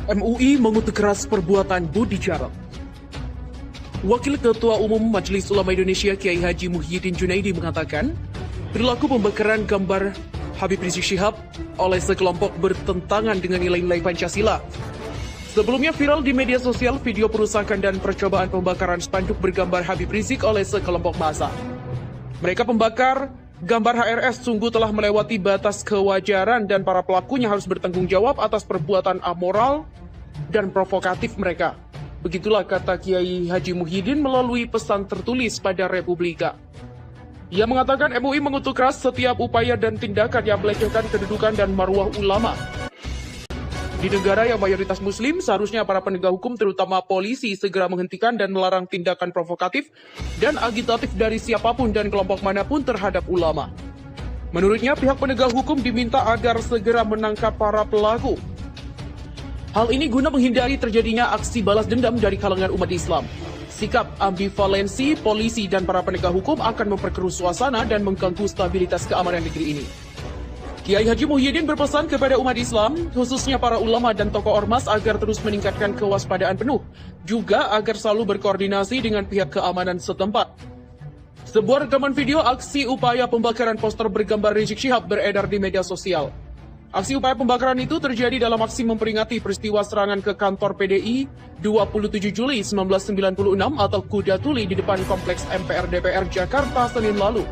MUI mengutuk keras perbuatan Budi Jarod. Wakil Ketua Umum Majelis Ulama Indonesia Kiai Haji Muhyiddin Junaidi mengatakan, perilaku pembakaran gambar Habib Rizik Syihab oleh sekelompok bertentangan dengan nilai-nilai Pancasila. Sebelumnya viral di media sosial video perusakan dan percobaan pembakaran spanduk bergambar Habib Rizik oleh sekelompok massa. Mereka pembakar gambar HRS sungguh telah melewati batas kewajaran dan para pelakunya harus bertanggung jawab atas perbuatan amoral dan provokatif mereka. Begitulah kata Kiai Haji Muhyiddin melalui pesan tertulis pada Republika. Ia mengatakan MUI mengutuk keras setiap upaya dan tindakan yang melecehkan kedudukan dan marwah ulama. Di negara yang mayoritas muslim, seharusnya para penegak hukum terutama polisi segera menghentikan dan melarang tindakan provokatif dan agitatif dari siapapun dan kelompok manapun terhadap ulama. Menurutnya, pihak penegak hukum diminta agar segera menangkap para pelaku. Hal ini guna menghindari terjadinya aksi balas dendam dari kalangan umat Islam. Sikap ambivalensi polisi dan para penegak hukum akan memperkeruh suasana dan mengganggu stabilitas keamanan negeri ini. Kiai Haji Muhyiddin berpesan kepada umat Islam, khususnya para ulama dan tokoh ormas agar terus meningkatkan kewaspadaan penuh, juga agar selalu berkoordinasi dengan pihak keamanan setempat. Sebuah rekaman video aksi upaya pembakaran poster bergambar Rizik Syihab beredar di media sosial. Aksi upaya pembakaran itu terjadi dalam aksi memperingati peristiwa serangan ke kantor PDI 27 Juli 1996 atau Kuda Tuli di depan Kompleks MPR DPR Jakarta Senin lalu.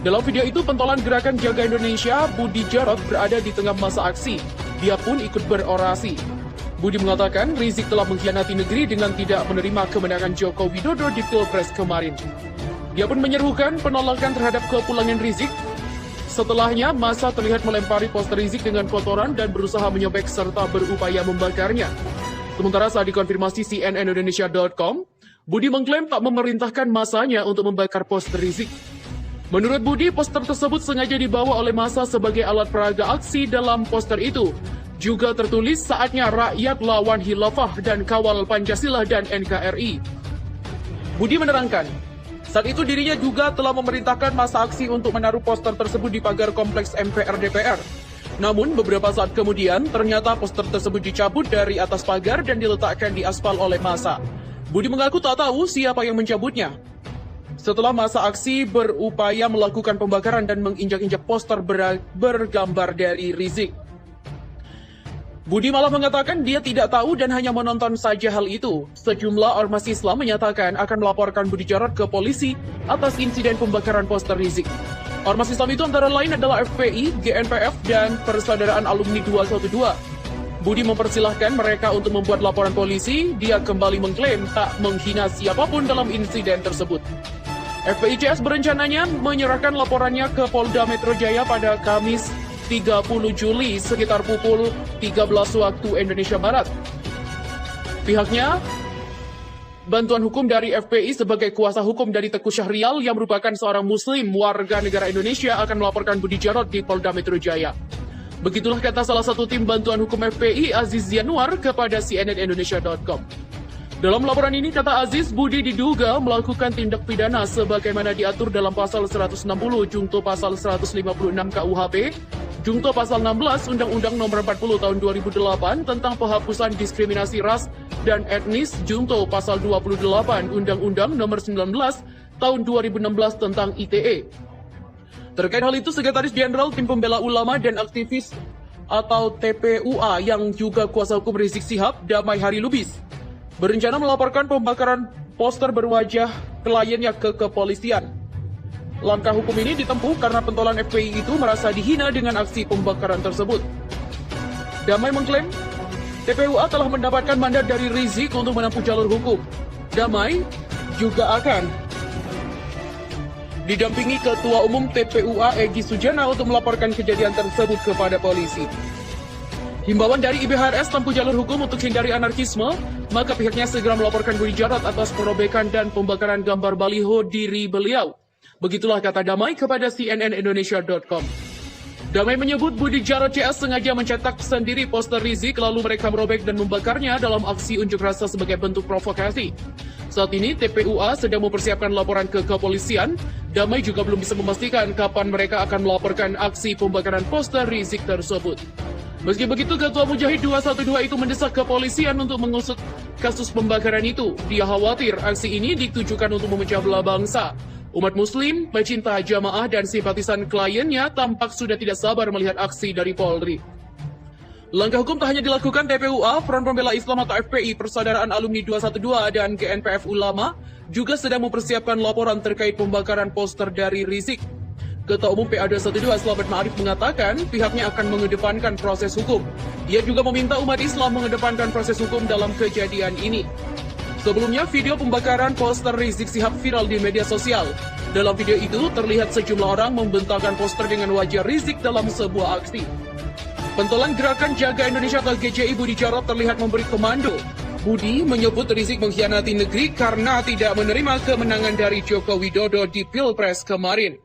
Dalam video itu, pentolan Gerakan Jaga Indonesia, Budi Jarod, berada di tengah masa aksi. Dia pun ikut berorasi. Budi mengatakan Rizik telah mengkhianati negeri dengan tidak menerima kemenangan Joko Widodo di Pilpres kemarin. Dia pun menyerukan penolakan terhadap kepulangan Rizik. Setelahnya, massa terlihat melempari poster Rizik dengan kotoran dan berusaha menyobek serta berupaya membakarnya. Sementara saat dikonfirmasi cnnindonesia.com, Budi mengklaim tak memerintahkan massanya untuk membakar poster Rizik. Menurut Budi, poster tersebut sengaja dibawa oleh massa sebagai alat peraga aksi. Dalam poster itu juga tertulis saatnya rakyat lawan khilafah dan kawal Pancasila dan NKRI. Budi menerangkan, saat itu dirinya juga telah memerintahkan massa aksi untuk menaruh poster tersebut di pagar kompleks MPR DPR. Namun beberapa saat kemudian ternyata poster tersebut dicabut dari atas pagar dan diletakkan di aspal oleh massa. Budi mengaku tak tahu siapa yang mencabutnya. Setelah massa aksi berupaya melakukan pembakaran dan menginjak-injak poster bergambar dari Rizik. Budi malah mengatakan dia tidak tahu dan hanya menonton saja hal itu. Sejumlah ormas Islam menyatakan akan melaporkan Budi Jarod ke polisi atas insiden pembakaran poster Rizik. Ormas Islam itu antara lain adalah FPI, GNPF, dan Persaudaraan Alumni 212. Budi mempersilahkan mereka untuk membuat laporan polisi. Dia kembali mengklaim tak menghina siapapun dalam insiden tersebut. FPICS berencananya menyerahkan laporannya ke Polda Metro Jaya pada Kamis 30 Juli sekitar pukul 13 waktu Indonesia Barat. Pihaknya, bantuan hukum dari FPI sebagai kuasa hukum dari Teguh Syahrial yang merupakan seorang muslim warga negara Indonesia akan melaporkan Budi Jarod di Polda Metro Jaya. Begitulah kata salah satu tim bantuan hukum FPI, Aziz Yanuar, kepada cnnindonesia.com. Dalam laporan ini, kata Aziz, Budi diduga melakukan tindak pidana sebagaimana diatur dalam pasal 160 Jungto pasal 156 KUHP, Jungto pasal 16 Undang-Undang Nomor 40 Tahun 2008 tentang penghapusan diskriminasi ras dan etnis, Jungto pasal 28 Undang-Undang Nomor 19 Tahun 2016 tentang ITE. Terkait hal itu, Sekretaris Jenderal Tim Pembela Ulama dan Aktivis atau TPUA yang juga kuasa hukum Rizik Syihab, Damai Hari Lubis, berencana melaporkan pembakaran poster berwajah kliennya ke kepolisian. Langkah hukum ini ditempuh karena pentolan FPI itu merasa dihina dengan aksi pembakaran tersebut. Damai mengklaim TPUA telah mendapatkan mandat dari Rizik untuk menempuh jalur hukum. Damai juga akan didampingi Ketua Umum TPUA Egy Sujana untuk melaporkan kejadian tersebut kepada polisi. Himbauan dari IBHRS tempuh jalur hukum untuk hindari anarkisme, maka pihaknya segera melaporkan Budi Jarod atas perobekan dan pembakaran gambar baliho diri beliau. Begitulah kata Damai kepada cnnindonesia.com. Damai menyebut Budi Jarod CS sengaja mencetak sendiri poster Rizik lalu mereka merobek dan membakarnya dalam aksi unjuk rasa sebagai bentuk provokasi. Saat ini TPUA sedang mempersiapkan laporan ke kepolisian. Damai juga belum bisa memastikan kapan mereka akan melaporkan aksi pembakaran poster Rizik tersebut. Meski begitu, Ketua Mujahid 212 itu mendesak kepolisian untuk mengusut kasus pembakaran itu. Dia khawatir aksi ini ditujukan untuk memecah belah bangsa. Umat Muslim, pecinta jamaah dan simpatisan kliennya tampak sudah tidak sabar melihat aksi dari Polri. Langkah hukum tak hanya dilakukan TPUA, Front Pembela Islam atau FPI, Persaudaraan Alumni 212 dan GNPF Ulama juga sedang mempersiapkan laporan terkait pembakaran poster dari Rizik. Ketua Umum PA212 Slamet Ma'arif mengatakan pihaknya akan mengedepankan proses hukum. Ia juga meminta umat Islam mengedepankan proses hukum dalam kejadian ini. Sebelumnya, video pembakaran poster Rizik Sihab viral di media sosial. Dalam video itu, terlihat sejumlah orang membentangkan poster dengan wajah Rizik dalam sebuah aksi. Pentolan Gerakan Jaga Indonesia atau GJI Budi Jarod terlihat memberi komando. Budi menyebut Rizik mengkhianati negeri karena tidak menerima kemenangan dari Joko Widodo di Pilpres kemarin.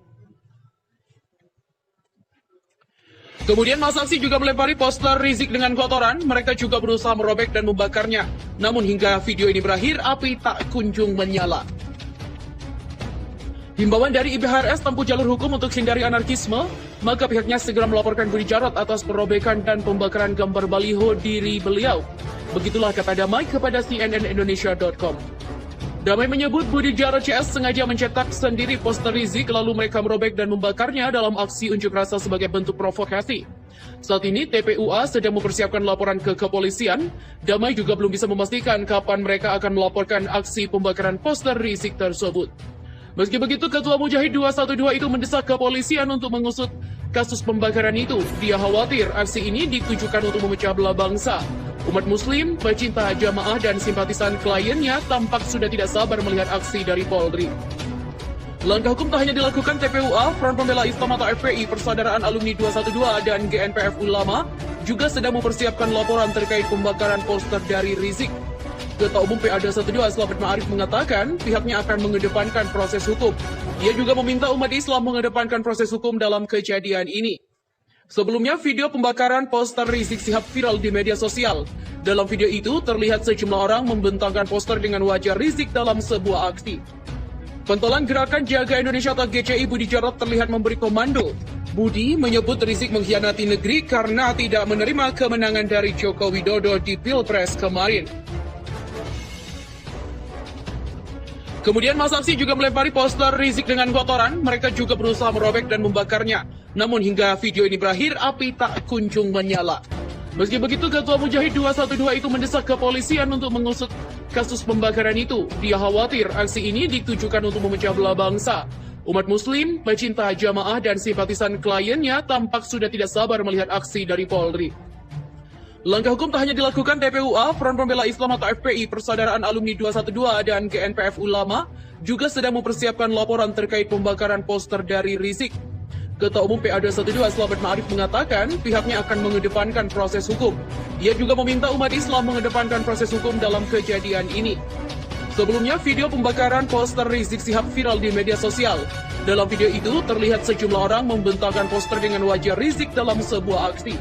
Kemudian masa aksi juga melempari poster Rizik dengan kotoran. Mereka juga berusaha merobek dan membakarnya. Namun hingga video ini berakhir, api tak kunjung menyala. Himbauan dari IBHRS tempuh jalur hukum untuk hindari anarkisme, maka pihaknya segera melaporkan Budi Jarod atas perobekan dan pembakaran gambar baliho diri beliau. Begitulah kata Damai kepada cnnindonesia.com. Damai menyebut Budi Jarod CS sengaja mencetak sendiri poster Rizik lalu mereka merobek dan membakarnya dalam aksi unjuk rasa sebagai bentuk provokasi. Saat ini TPUA sedang mempersiapkan laporan ke kepolisian. Damai juga belum bisa memastikan kapan mereka akan melaporkan aksi pembakaran poster Rizik tersebut. Meski begitu, Ketua Mujahid 212 itu mendesak kepolisian untuk mengusut kasus pembakaran itu. Dia khawatir aksi ini ditujukan untuk memecah belah bangsa. Umat Muslim, pecinta jamaah dan simpatisan kliennya tampak sudah tidak sabar melihat aksi dari Polri. Langkah hukum tak hanya dilakukan TPUA, Front Pembela Islam atau FPI, Persaudaraan Alumni 212 dan GNPF Ulama juga sedang mempersiapkan laporan terkait pembakaran poster dari Rizik. Ketua Umum PA212 Slamet Ma'arif mengatakan pihaknya akan mengedepankan proses hukum. Ia juga meminta umat Islam mengedepankan proses hukum dalam kejadian ini. Sebelumnya, video pembakaran poster Rizik Sihab viral di media sosial. Dalam video itu, terlihat sejumlah orang membentangkan poster dengan wajah Rizik dalam sebuah aksi. Pentolan Gerakan Jaga Indonesia atau GJI Budi Jarod terlihat memberi komando. Budi menyebut Rizik mengkhianati negeri karena tidak menerima kemenangan dari Joko Widodo di Pilpres kemarin. Kemudian masa aksi juga melempari poster Rizik dengan kotoran. Mereka juga berusaha merobek dan membakarnya. Namun hingga video ini berakhir, api tak kunjung menyala. Meski begitu, Ketua Mujahid 212 itu mendesak kepolisian untuk mengusut kasus pembakaran itu. Dia khawatir aksi ini ditujukan untuk memecah belah bangsa. Umat Muslim, pecinta jamaah dan simpatisan kliennya tampak sudah tidak sabar melihat aksi dari Polri. Langkah hukum tak hanya dilakukan TPUA, Front Pembela Islam atau FPI, Persaudaraan Alumni 212 dan GNPF Ulama juga sedang mempersiapkan laporan terkait pembakaran poster dari Rizik. Ketua Umum PA212 Slamet Ma'arif mengatakan pihaknya akan mengedepankan proses hukum. Ia juga meminta umat Islam mengedepankan proses hukum dalam kejadian ini. Sebelumnya, video pembakaran poster Rizik Sihab viral di media sosial. Dalam video itu, terlihat sejumlah orang membentangkan poster dengan wajah Rizik dalam sebuah aksi.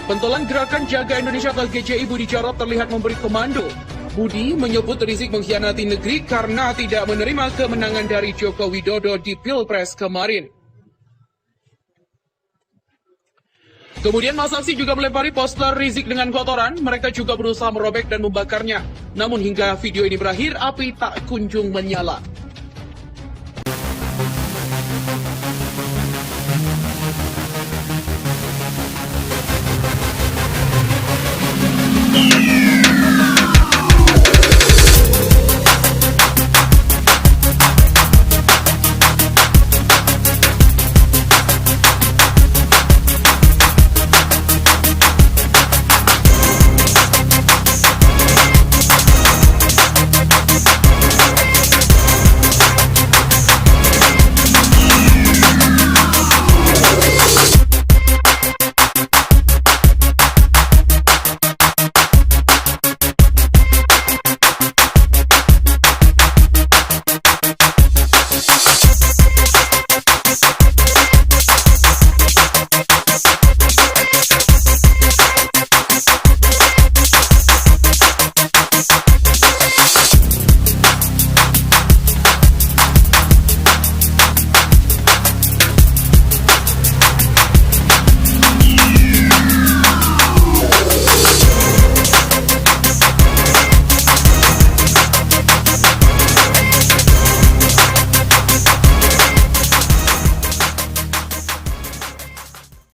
Pentolan Gerakan Jaga Indonesia atau GJI Budi Jarod terlihat memberi komando. Budi menyebut Rizik mengkhianati negeri karena tidak menerima kemenangan dari Joko Widodo di Pilpres kemarin. Kemudian masa aksi juga melempari poster Rizik dengan kotoran. Mereka juga berusaha merobek dan membakarnya. Namun hingga video ini berakhir, api tak kunjung menyala.